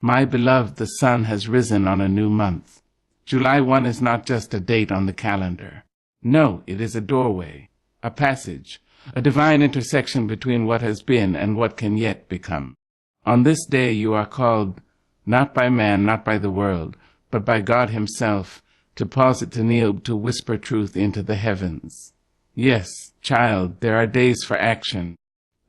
My beloved, the sun has risen on a new month. July 1 is not just a date on the calendar. No, it is a doorway, a passage, a divine intersection between what has been and what can yet become. On this day you are called, not by man, not by the world, but by God Himself, to pause it, to kneel, to whisper truth into the heavens. Yes, child, there are days for action.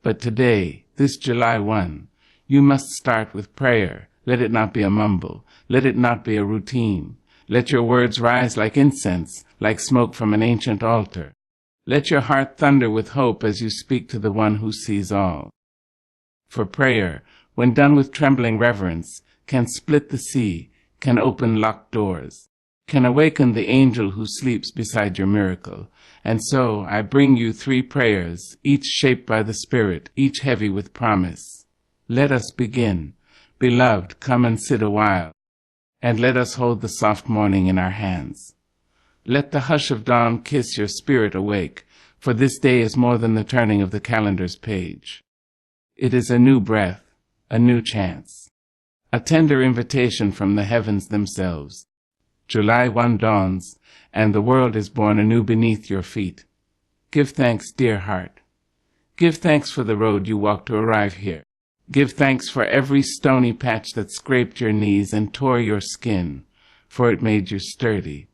But today, this July 1, you must start with prayer. Let it not be a mumble. Let it not be a routine. Let your words rise like incense, like smoke from an ancient altar. Let your heart thunder with hope as you speak to the one who sees all. For prayer, when done with trembling reverence, can split the sea, can open locked doors, can awaken the angel who sleeps beside your miracle. And so I bring you 3 prayers, each shaped by the Spirit, each heavy with promise. Let us begin. Beloved, come and sit a while, and let us hold the soft morning in our hands. Let the hush of dawn kiss your spirit awake, for this day is more than the turning of the calendar's page. It is a new breath, a new chance, a tender invitation from the heavens themselves. July 1 dawns, and the world is born anew beneath your feet. Give thanks, dear heart. Give thanks for the road you walked to arrive here. Give thanks for every stony patch that scraped your knees and tore your skin, for it made you sturdy.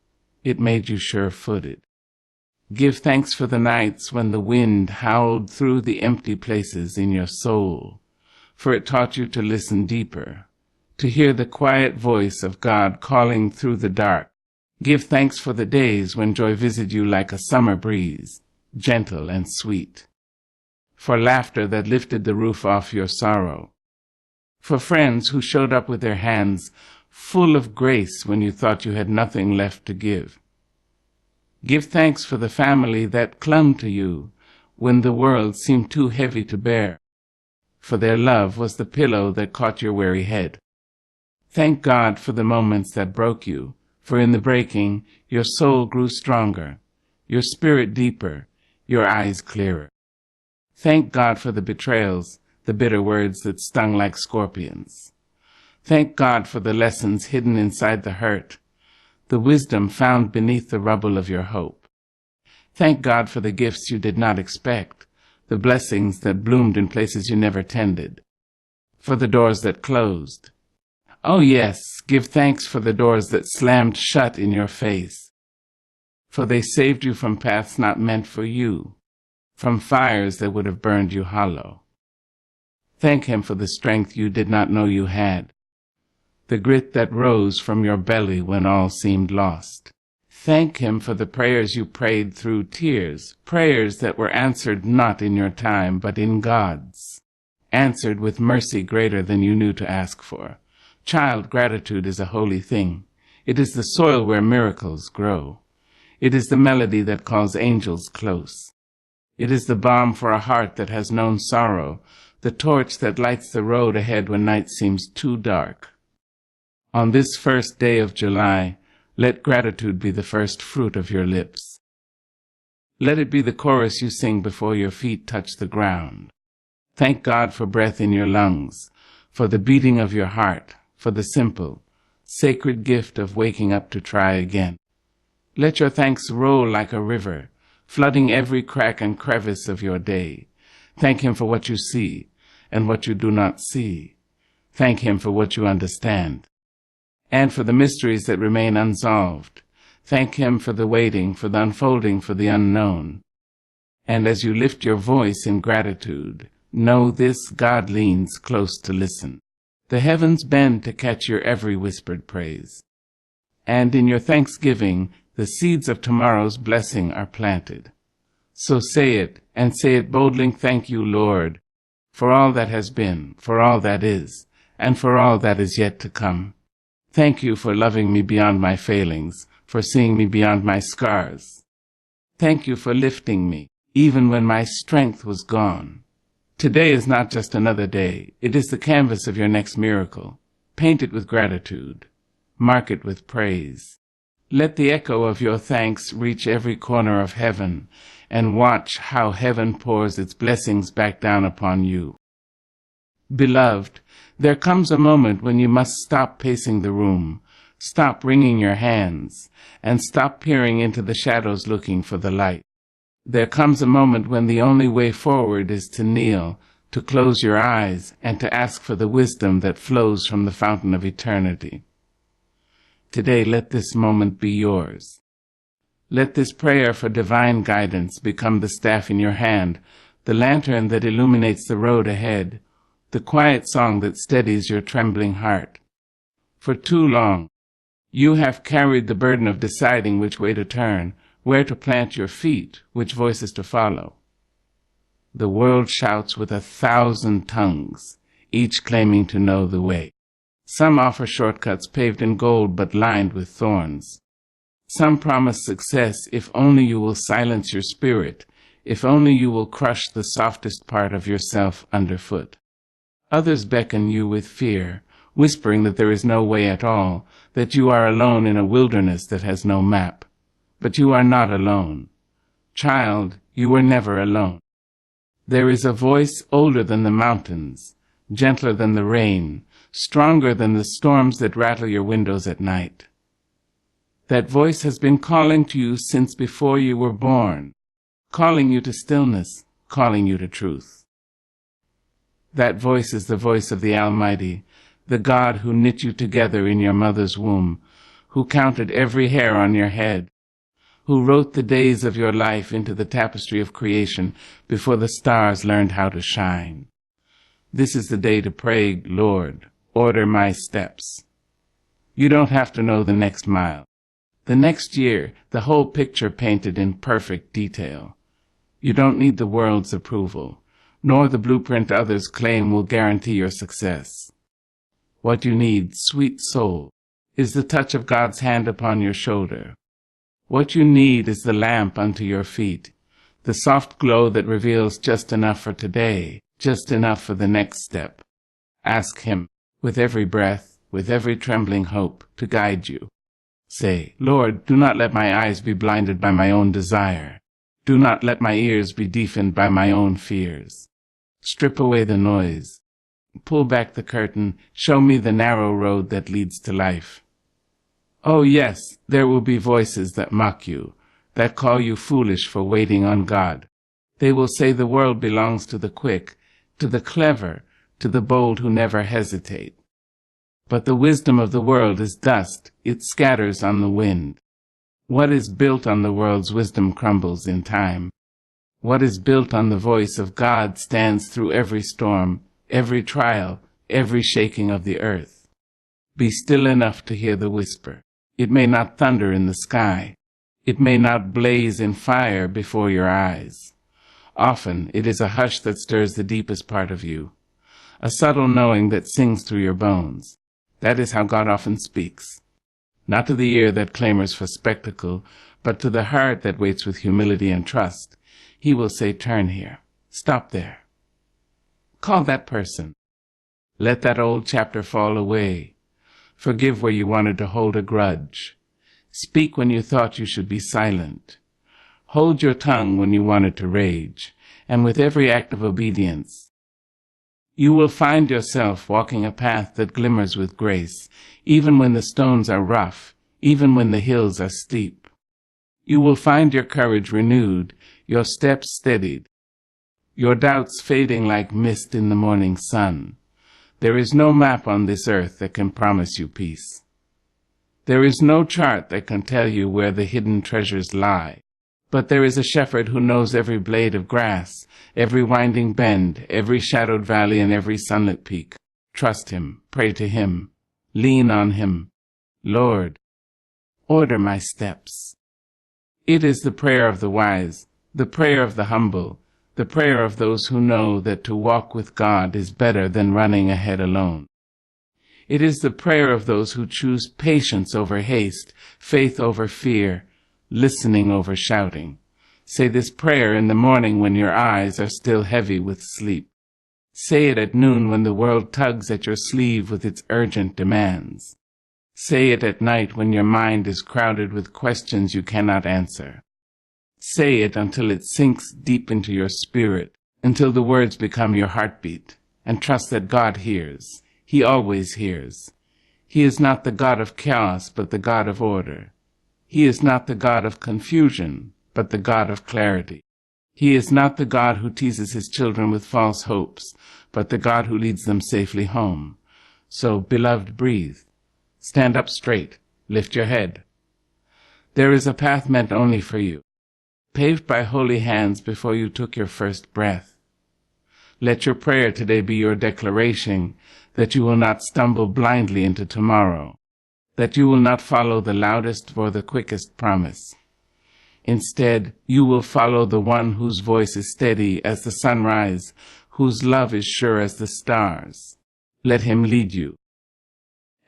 It made you sure-footed. Give thanks for the nights when the wind howled through the empty places in your soul, for it taught you to listen deeper, to hear the quiet voice of God calling through the dark. Give thanks for the days when joy visited you like a summer breeze, gentle and sweet, for laughter that lifted the roof off your sorrow, for friends who showed up with their hands full of grace when you thought you had nothing left to give. Give thanks for the family that clung to you when the world seemed too heavy to bear, for their love was the pillow that caught your weary head. Thank God for the moments that broke you, for in the breaking, your soul grew stronger, your spirit deeper, your eyes clearer. Thank God for the betrayals, the bitter words that stung like scorpions. Thank God for the lessons hidden inside the hurt, the wisdom found beneath the rubble of your hope. Thank God for the gifts you did not expect, the blessings that bloomed in places you never tended, for the doors that closed. Oh yes, give thanks for the doors that slammed shut in your face, for they saved you from paths not meant for you, from fires that would have burned you hollow. Thank Him for the strength you did not know you had, the grit that rose from your belly when all seemed lost. Thank Him for the prayers you prayed through tears, prayers that were answered not in your time but in God's, answered with mercy greater than you knew to ask for. Child, gratitude is a holy thing. It is the soil where miracles grow. It is the melody that calls angels close. It is the balm for a heart that has known sorrow, the torch that lights the road ahead when night seems too dark. On this first day of July, let gratitude be the first fruit of your lips. Let it be the chorus you sing before your feet touch the ground. Thank God for breath in your lungs, for the beating of your heart, for the simple, sacred gift of waking up to try again. Let your thanks roll like a river, flooding every crack and crevice of your day. Thank Him for what you see and what you do not see. Thank Him for what you understand, and for the mysteries that remain unsolved. Thank Him for the waiting, for the unfolding, for the unknown. And as you lift your voice in gratitude, know this: God leans close to listen. The heavens bend to catch your every whispered praise. And in your thanksgiving, the seeds of tomorrow's blessing are planted. So say it, and say it boldly: thank you, Lord, for all that has been, for all that is, and for all that is yet to come. Thank you for loving me beyond my failings, for seeing me beyond my scars. Thank you for lifting me, even when my strength was gone. Today is not just another day. It is the canvas of your next miracle. Paint it with gratitude. Mark it with praise. Let the echo of your thanks reach every corner of heaven, and watch how heaven pours its blessings back down upon you. Beloved, there comes a moment when you must stop pacing the room, stop wringing your hands, and stop peering into the shadows looking for the light. There comes a moment when the only way forward is to kneel, to close your eyes, and to ask for the wisdom that flows from the fountain of eternity. Today, let this moment be yours. Let this prayer for divine guidance become the staff in your hand, the lantern that illuminates the road ahead, the quiet song that steadies your trembling heart. For too long, you have carried the burden of deciding which way to turn, where to plant your feet, which voices to follow. The world shouts with 1,000 tongues, each claiming to know the way. Some offer shortcuts paved in gold but lined with thorns. Some promise success if only you will silence your spirit, if only you will crush the softest part of yourself underfoot. Others beckon you with fear, whispering that there is no way at all, that you are alone in a wilderness that has no map. But you are not alone. Child, you were never alone. There is a voice older than the mountains, gentler than the rain, stronger than the storms that rattle your windows at night. That voice has been calling to you since before you were born, calling you to stillness, calling you to truth. That voice is the voice of the Almighty, the God who knit you together in your mother's womb, who counted every hair on your head, who wrote the days of your life into the tapestry of creation before the stars learned how to shine. This is the day to pray, Lord, order my steps. You don't have to know the next mile, the next year, the whole picture painted in perfect detail. You don't need the world's approval, nor the blueprint others claim will guarantee your success. What you need, sweet soul, is the touch of God's hand upon your shoulder. What you need is the lamp unto your feet, the soft glow that reveals just enough for today, just enough for the next step. Ask Him, with every breath, with every trembling hope, to guide you. Say, Lord, do not let my eyes be blinded by my own desire. Do not let my ears be deafened by my own fears. Strip away the noise. Pull back the curtain. Show me the narrow road that leads to life. Oh yes, there will be voices that mock you, that call you foolish for waiting on God. They will say the world belongs to the quick, to the clever, to the bold who never hesitate. But the wisdom of the world is dust, it scatters on the wind. What is built on the world's wisdom crumbles in time. What is built on the voice of God stands through every storm, every trial, every shaking of the earth. Be still enough to hear the whisper. It may not thunder in the sky. It may not blaze in fire before your eyes. Often it is a hush that stirs the deepest part of you, a subtle knowing that sings through your bones. That is how God often speaks. Not to the ear that clamors for spectacle, but to the heart that waits with humility and trust. He will say, turn here. Stop there. Call that person. Let that old chapter fall away. Forgive where you wanted to hold a grudge. Speak when you thought you should be silent. Hold your tongue when you wanted to rage. And with every act of obedience, you will find yourself walking a path that glimmers with grace, even when the stones are rough, even when the hills are steep. You will find your courage renewed, your steps steadied, your doubts fading like mist in the morning sun. There is no map on this earth that can promise you peace. There is no chart that can tell you where the hidden treasures lie. But there is a shepherd who knows every blade of grass, every winding bend, every shadowed valley, and every sunlit peak. Trust Him, pray to Him, lean on Him. Lord, order my steps. It is the prayer of the wise, the prayer of the humble, the prayer of those who know that to walk with God is better than running ahead alone. It is the prayer of those who choose patience over haste, faith over fear, listening over shouting. Say this prayer in the morning when your eyes are still heavy with sleep. Say it at noon when the world tugs at your sleeve with its urgent demands. Say it at night when your mind is crowded with questions you cannot answer. Say it until it sinks deep into your spirit, until the words become your heartbeat, and trust that God hears. He always hears. He is not the God of chaos, but the God of order. He is not the God of confusion, but the God of clarity. He is not the God who teases his children with false hopes, but the God who leads them safely home. So, beloved, breathe. Stand up straight. Lift your head. There is a path meant only for you, paved by holy hands before you took your first breath. Let your prayer today be your declaration that you will not stumble blindly into tomorrow, that you will not follow the loudest or the quickest promise. Instead, you will follow the one whose voice is steady as the sunrise, whose love is sure as the stars. Let him lead you.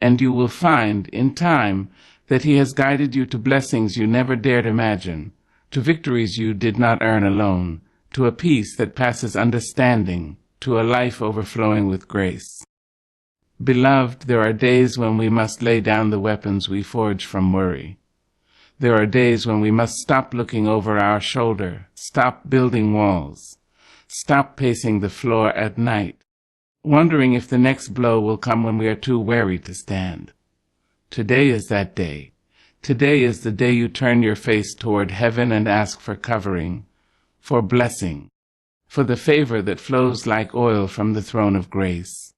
And you will find, in time, that he has guided you to blessings you never dared imagine, to victories you did not earn alone, to a peace that passes understanding, to a life overflowing with grace. Beloved, there are days when we must lay down the weapons we forge from worry. There are days when we must stop looking over our shoulder, stop building walls, stop pacing the floor at night, wondering if the next blow will come when we are too weary to stand. Today is that day. Today is the day you turn your face toward heaven and ask for covering, for blessing, for the favor that flows like oil from the throne of grace.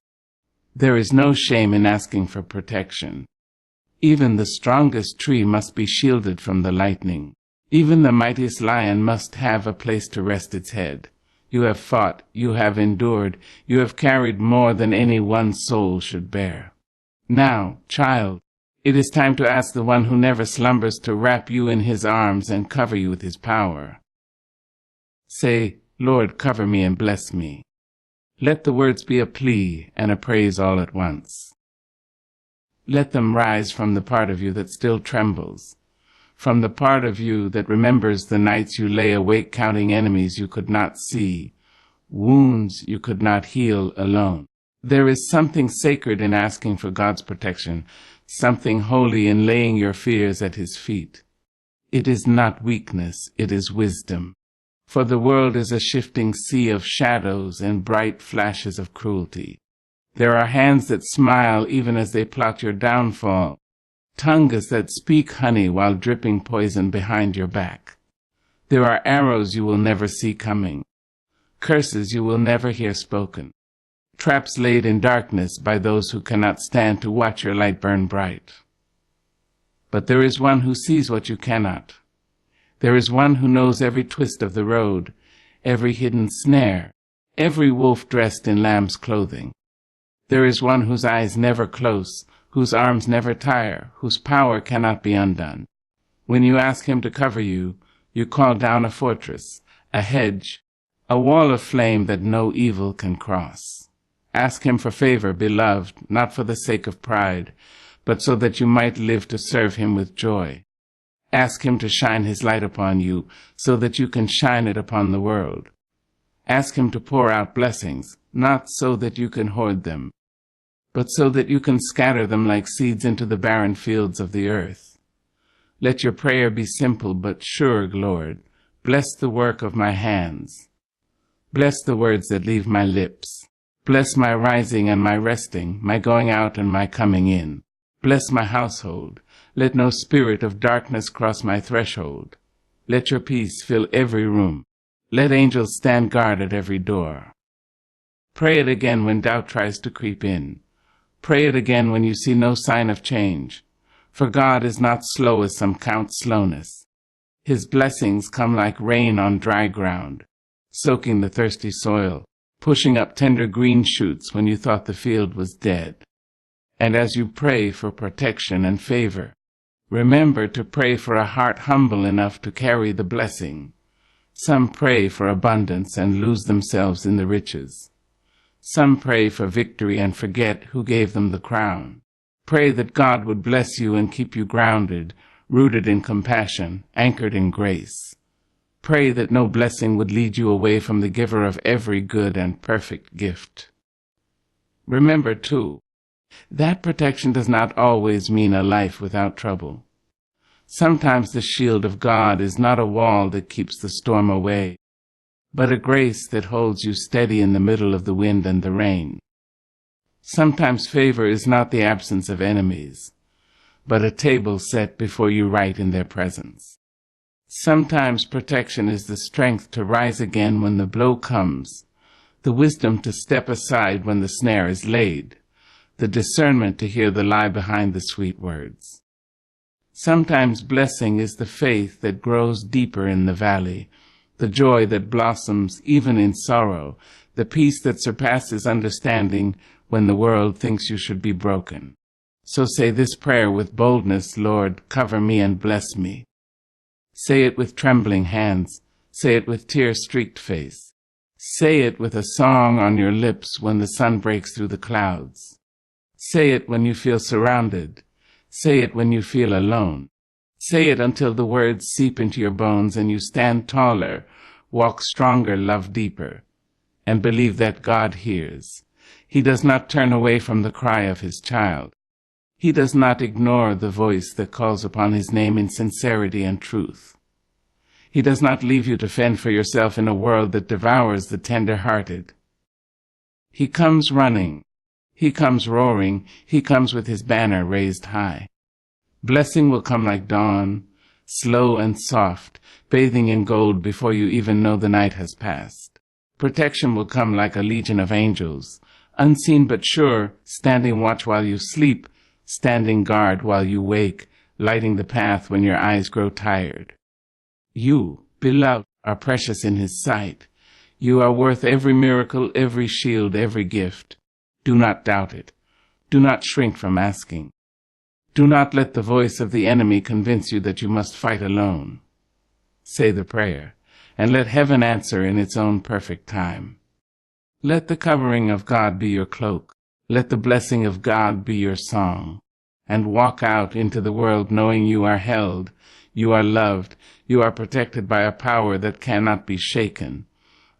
There is no shame in asking for protection. Even the strongest tree must be shielded from the lightning. Even the mightiest lion must have a place to rest its head. You have fought, you have endured, you have carried more than any one soul should bear. Now, child, it is time to ask the one who never slumbers to wrap you in his arms and cover you with his power. Say, Lord, cover me and bless me. Let the words be a plea and a praise all at once. Let them rise from the part of you that still trembles, from the part of you that remembers the nights you lay awake counting enemies you could not see, wounds you could not heal alone. There is something sacred in asking for God's protection, something holy in laying your fears at his feet. It is not weakness, it is wisdom. For the world is a shifting sea of shadows and bright flashes of cruelty. There are hands that smile even as they plot your downfall, tongues that speak honey while dripping poison behind your back. There are arrows you will never see coming, curses you will never hear spoken, traps laid in darkness by those who cannot stand to watch your light burn bright. But there is one who sees what you cannot. There is one who knows every twist of the road, every hidden snare, every wolf dressed in lamb's clothing. There is one whose eyes never close, whose arms never tire, whose power cannot be undone. When you ask him to cover you, you call down a fortress, a hedge, a wall of flame that no evil can cross. Ask him for favor, beloved, not for the sake of pride, but so that you might live to serve him with joy. Ask him to shine his light upon you, so that you can shine it upon the world. Ask him to pour out blessings, not so that you can hoard them, but so that you can scatter them like seeds into the barren fields of the earth. Let your prayer be simple but sure, Lord. Bless the work of my hands. Bless the words that leave my lips. Bless my rising and my resting, my going out and my coming in. Bless my household. Let no spirit of darkness cross my threshold. Let your peace fill every room. Let angels stand guard at every door. Pray it again when doubt tries to creep in. Pray it again when you see no sign of change. For God is not slow as some count slowness. His blessings come like rain on dry ground, soaking the thirsty soil, pushing up tender green shoots when you thought the field was dead. And as you pray for protection and favor, remember to pray for a heart humble enough to carry the blessing. Some pray for abundance and lose themselves in the riches. Some pray for victory and forget who gave them the crown. Pray that God would bless you and keep you grounded, rooted in compassion, anchored in grace. Pray that no blessing would lead you away from the giver of every good and perfect gift. Remember, too, that protection does not always mean a life without trouble. Sometimes the shield of God is not a wall that keeps the storm away, but a grace that holds you steady in the middle of the wind and the rain. Sometimes favor is not the absence of enemies, but a table set before you right in their presence. Sometimes protection is the strength to rise again when the blow comes, the wisdom to step aside when the snare is laid, the discernment to hear the lie behind the sweet words. Sometimes blessing is the faith that grows deeper in the valley, the joy that blossoms even in sorrow, the peace that surpasses understanding when the world thinks you should be broken. So say this prayer with boldness: Lord, cover me and bless me. Say it with trembling hands. Say it with tear-streaked face. Say it with a song on your lips when the sun breaks through the clouds. Say it when you feel surrounded. Say it when you feel alone. Say it until the words seep into your bones and you stand taller, walk stronger, love deeper, and believe that God hears. He does not turn away from the cry of his child. He does not ignore the voice that calls upon his name in sincerity and truth. He does not leave you to fend for yourself in a world that devours the tender-hearted. He comes running. He comes roaring. He comes with his banner raised high. Blessing will come like dawn, slow and soft, bathing in gold before you even know the night has passed. Protection will come like a legion of angels, unseen but sure, standing watch while you sleep, standing guard while you wake, lighting the path when your eyes grow tired. You, beloved, are precious in his sight. You are worth every miracle, every shield, every gift. Do not doubt it. Do not shrink from asking. Do not let the voice of the enemy convince you that you must fight alone. Say the prayer, and let heaven answer in its own perfect time. Let the covering of God be your cloak. Let the blessing of God be your song. And walk out into the world knowing you are held, you are loved, you are protected by a power that cannot be shaken,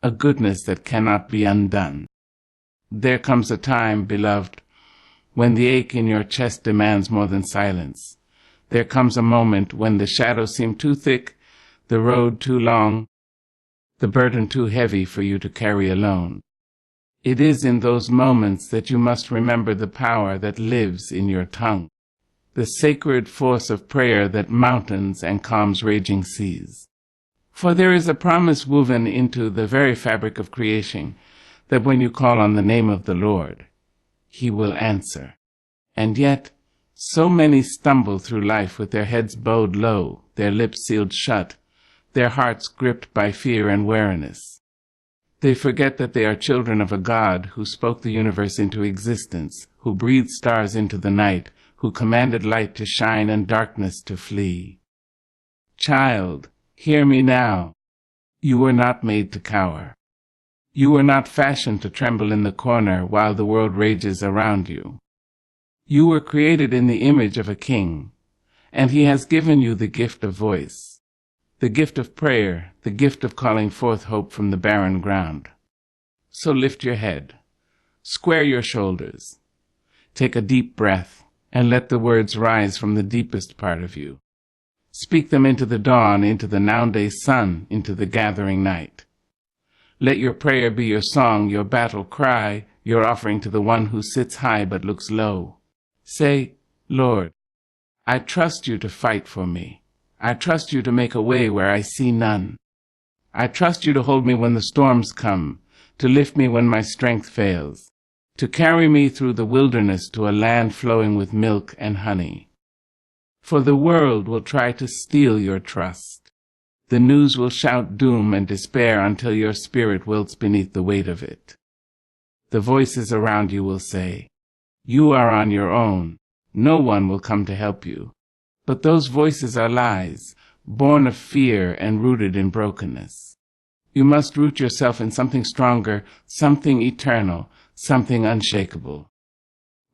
a goodness that cannot be undone. There comes a time, beloved, when the ache in your chest demands more than silence. There comes a moment when the shadows seem too thick, the road too long, the burden too heavy for you to carry alone. It is in those moments that you must remember the power that lives in your tongue, the sacred force of prayer that mountains and calms raging seas. For there is a promise woven into the very fabric of creation that when you call on the name of the Lord, he will answer. And yet, so many stumble through life with their heads bowed low, their lips sealed shut, their hearts gripped by fear and weariness. They forget that they are children of a God who spoke the universe into existence, who breathed stars into the night, who commanded light to shine and darkness to flee. Child, hear me now. You were not made to cower. You were not fashioned to tremble in the corner while the world rages around you. You were created in the image of a king, and he has given you the gift of voice, the gift of prayer, the gift of calling forth hope from the barren ground. So lift your head, square your shoulders, take a deep breath, and let the words rise from the deepest part of you. Speak them into the dawn, into the noonday sun, into the gathering night. Let your prayer be your song, your battle cry, your offering to the one who sits high but looks low. Say, Lord, I trust you to fight for me. I trust you to make a way where I see none. I trust you to hold me when the storms come, to lift me when my strength fails, to carry me through the wilderness to a land flowing with milk and honey. For the world will try to steal your trust. The news will shout doom and despair until your spirit wilts beneath the weight of it. The voices around you will say, you are on your own. No one will come to help you. But those voices are lies, born of fear and rooted in brokenness. You must root yourself in something stronger, something eternal, something unshakable.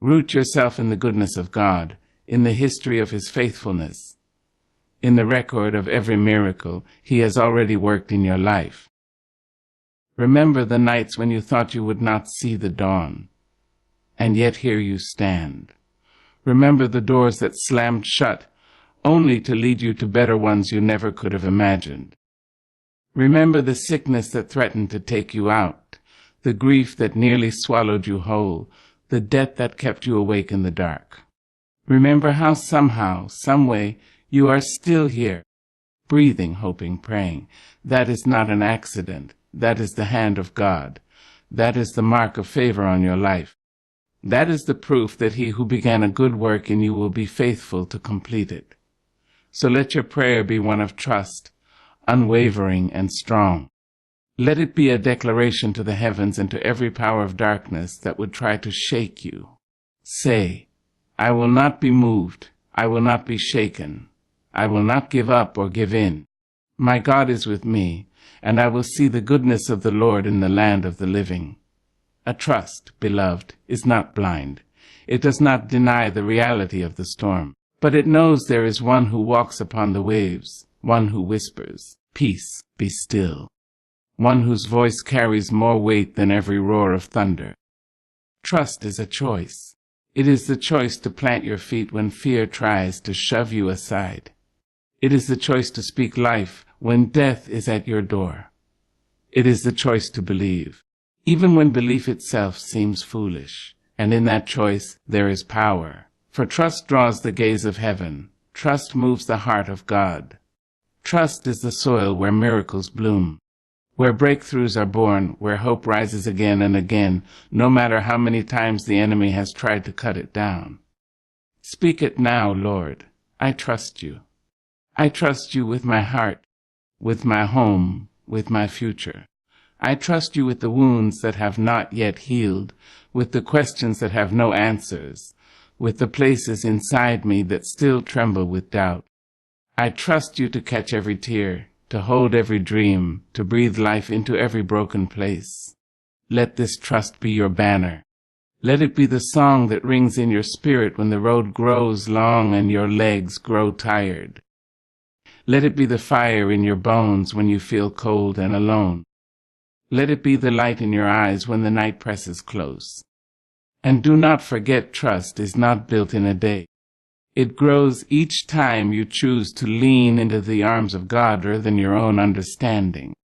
Root yourself in the goodness of God, in the history of his faithfulness, in the record of every miracle he has already worked in your life. Remember the nights when you thought you would not see the dawn, and yet here you stand. Remember the doors that slammed shut, only to lead you to better ones you never could have imagined. Remember the sickness that threatened to take you out, the grief that nearly swallowed you whole, the debt that kept you awake in the dark. Remember how somehow, someway, you are still here, breathing, hoping, praying. That is not an accident. That is the hand of God. That is the mark of favor on your life. That is the proof that he who began a good work in you will be faithful to complete it. So let your prayer be one of trust, unwavering and strong. Let it be a declaration to the heavens and to every power of darkness that would try to shake you. Say, I will not be moved. I will not be shaken. I will not give up or give in. My God is with me, and I will see the goodness of the Lord in the land of the living. A trust, beloved, is not blind. It does not deny the reality of the storm, but it knows there is one who walks upon the waves, one who whispers, "Peace, be still," one whose voice carries more weight than every roar of thunder. Trust is a choice. It is the choice to plant your feet when fear tries to shove you aside. It is the choice to speak life when death is at your door. It is the choice to believe, even when belief itself seems foolish. And in that choice there is power. For trust draws the gaze of heaven. Trust moves the heart of God. Trust is the soil where miracles bloom, where breakthroughs are born, where hope rises again and again, no matter how many times the enemy has tried to cut it down. Speak it now, Lord. I trust you. I trust you with my heart, with my home, with my future. I trust you with the wounds that have not yet healed, with the questions that have no answers, with the places inside me that still tremble with doubt. I trust you to catch every tear, to hold every dream, to breathe life into every broken place. Let this trust be your banner. Let it be the song that rings in your spirit when the road grows long and your legs grow tired. Let it be the fire in your bones when you feel cold and alone. Let it be the light in your eyes when the night presses close. And do not forget, trust is not built in a day. It grows each time you choose to lean into the arms of God rather than your own understanding.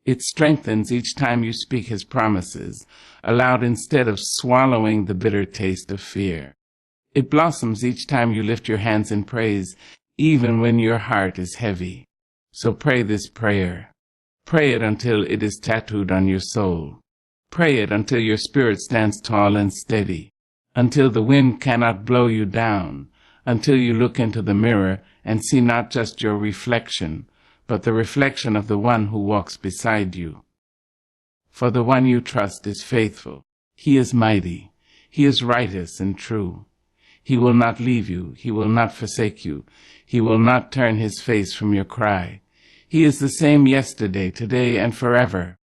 It strengthens each time you speak his promises, aloud instead of swallowing the bitter taste of fear. It blossoms each time you lift your hands in praise, even when your heart is heavy. So pray this prayer. Pray it until it is tattooed on your soul. Pray it until your spirit stands tall and steady, until the wind cannot blow you down, until you look into the mirror and see not just your reflection, but the reflection of the one who walks beside you. For the one you trust is faithful. He is mighty. He is righteous and true. He will not leave you. He will not forsake you. He will not turn his face from your cry. He is the same yesterday, today, and forever.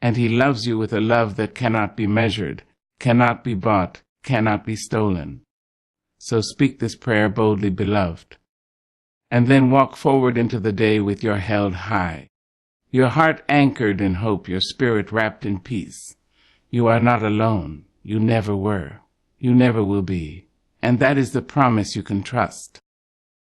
And he loves you with a love that cannot be measured, cannot be bought, cannot be stolen. So speak this prayer boldly, beloved. And then walk forward into the day with your head high, your heart anchored in hope, your spirit wrapped in peace. You are not alone. You never were. You never will be. And that is the promise you can trust.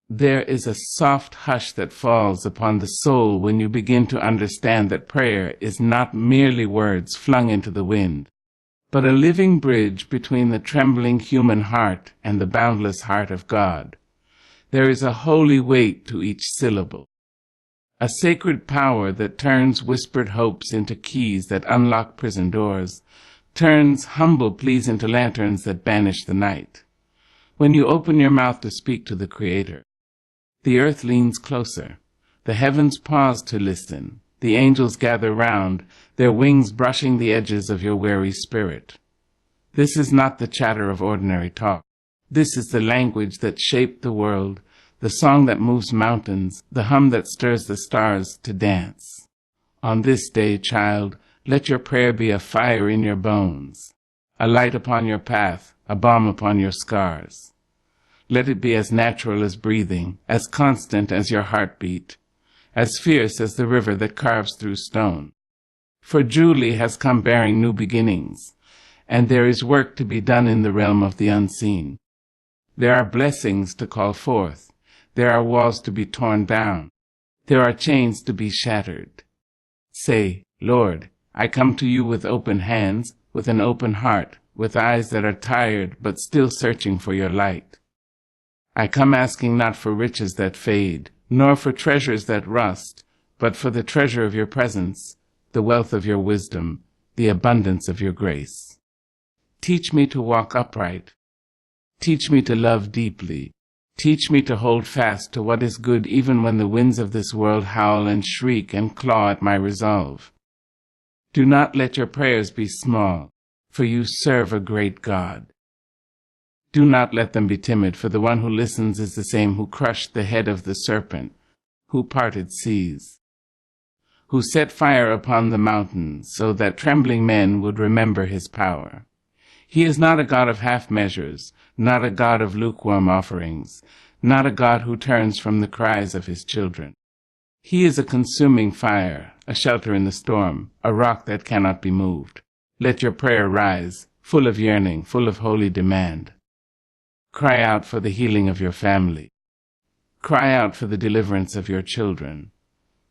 There is a soft hush that falls upon the soul when you begin to understand that prayer is not merely words flung into the wind, but a living bridge between the trembling human heart and the boundless heart of God. There is a holy weight to each syllable, a sacred power that turns whispered hopes into keys that unlock prison doors, turns humble pleas into lanterns that banish the night. When you open your mouth to speak to the Creator, the earth leans closer, the heavens pause to listen, the angels gather round, their wings brushing the edges of your weary spirit. This is not the chatter of ordinary talk. This is the language that shaped the world, the song that moves mountains, the hum that stirs the stars to dance. On this day, child, let your prayer be a fire in your bones, a light upon your path, a balm upon your scars. Let it be as natural as breathing, as constant as your heartbeat, as fierce as the river that carves through stone. For Julie has come bearing new beginnings, and there is work to be done in the realm of the unseen. There are blessings to call forth. There are walls to be torn down. There are chains to be shattered. Say, Lord, I come to you with open hands, with an open heart, with eyes that are tired but still searching for your light. I come asking not for riches that fade, nor for treasures that rust, but for the treasure of your presence, the wealth of your wisdom, the abundance of your grace. Teach me to walk upright. Teach me to love deeply. Teach me to hold fast to what is good even when the winds of this world howl and shriek and claw at my resolve. Do not let your prayers be small, for you serve a great God. Do not let them be timid, for the one who listens is the same who crushed the head of the serpent, who parted seas, who set fire upon the mountains, so that trembling men would remember his power. He is not a God of half measures, not a God of lukewarm offerings, not a God who turns from the cries of his children. He is a consuming fire, a shelter in the storm, a rock that cannot be moved. Let your prayer rise, full of yearning, full of holy demand. Cry out for the healing of your family. Cry out for the deliverance of your children.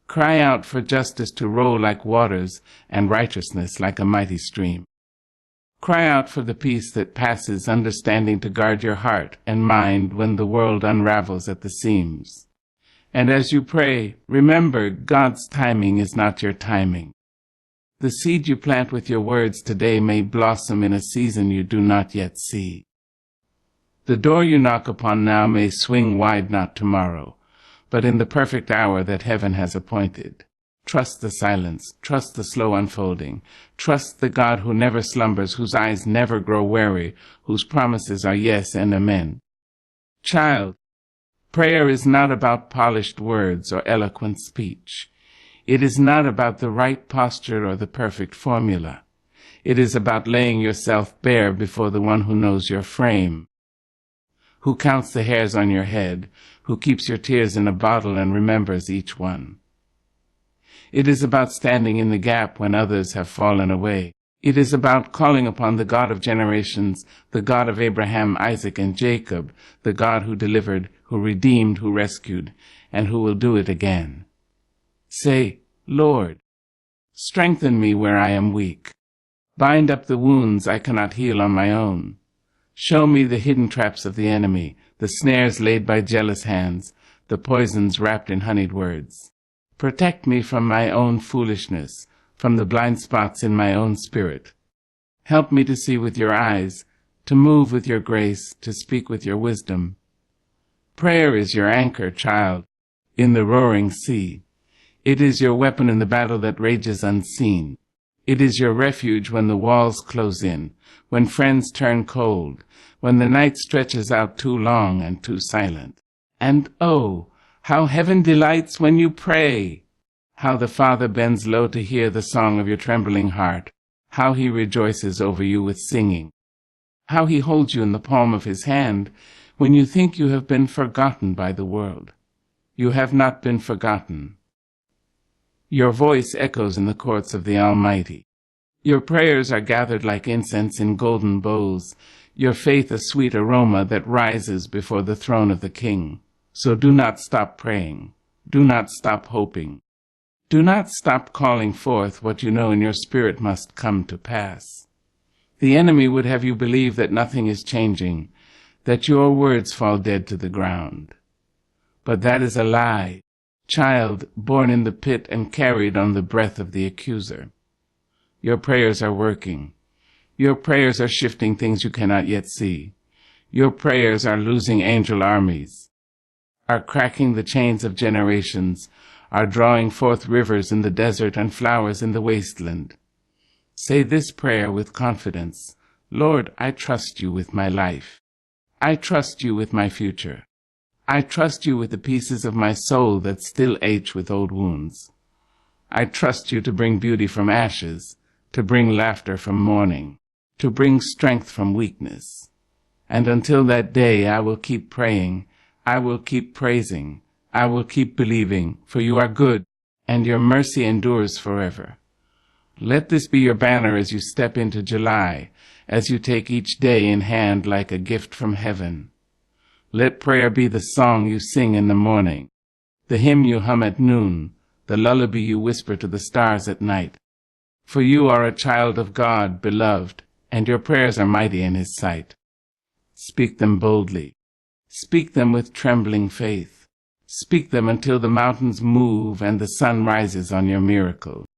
Cry out for justice to roll like waters and righteousness like a mighty stream. Cry out for the peace that passes understanding to guard your heart and mind when the world unravels at the seams. And as you pray, remember God's timing is not your timing. The seed you plant with your words today may blossom in a season you do not yet see. The door you knock upon now may swing wide not tomorrow, but in the perfect hour that heaven has appointed. Trust the silence, trust the slow unfolding, trust the God who never slumbers, whose eyes never grow weary, whose promises are yes and amen. Child, prayer is not about polished words or eloquent speech. It is not about the right posture or the perfect formula. It is about laying yourself bare before the one who knows your frame, who counts the hairs on your head, who keeps your tears in a bottle and remembers each one. It is about standing in the gap when others have fallen away. It is about calling upon the God of generations, the God of Abraham, Isaac, and Jacob, the God who delivered, who redeemed, who rescued, and who will do it again. Say, Lord, strengthen me where I am weak. Bind up the wounds I cannot heal on my own. Show me the hidden traps of the enemy, the snares laid by jealous hands, the poisons wrapped in honeyed words. Protect me from my own foolishness, from the blind spots in my own spirit. Help me to see with your eyes, to move with your grace, to speak with your wisdom. Prayer is your anchor, child, in the roaring sea. It is your weapon in the battle that rages unseen. It is your refuge when the walls close in, when friends turn cold, when the night stretches out too long and too silent. And oh, how heaven delights when you pray! How the Father bends low to hear the song of your trembling heart. How he rejoices over you with singing. How he holds you in the palm of his hand when you think you have been forgotten by the world. You have not been forgotten. Your voice echoes in the courts of the Almighty. Your prayers are gathered like incense in golden bowls, your faith a sweet aroma that rises before the throne of the King. So do not stop praying. Do not stop hoping. Do not stop calling forth what you know in your spirit must come to pass. The enemy would have you believe that nothing is changing, that your words fall dead to the ground. But that is a lie, child born in the pit and carried on the breath of the accuser. Your prayers are working. Your prayers are shifting things you cannot yet see. Your prayers are losing angel armies, are cracking the chains of generations, are drawing forth rivers in the desert and flowers in the wasteland. Say this prayer with confidence. Lord, I trust you with my life. I trust you with my future. I trust you with the pieces of my soul that still ache with old wounds. I trust you to bring beauty from ashes, to bring laughter from mourning, to bring strength from weakness. And until that day I will keep praying, I will keep praising, I will keep believing, for you are good, and your mercy endures forever. Let this be your banner as you step into July, as you take each day in hand like a gift from heaven. Let prayer be the song you sing in the morning, the hymn you hum at noon, the lullaby you whisper to the stars at night. For you are a child of God, beloved, and your prayers are mighty in His sight. Speak them boldly. Speak them with trembling faith. Speak them until the mountains move and the sun rises on your miracle.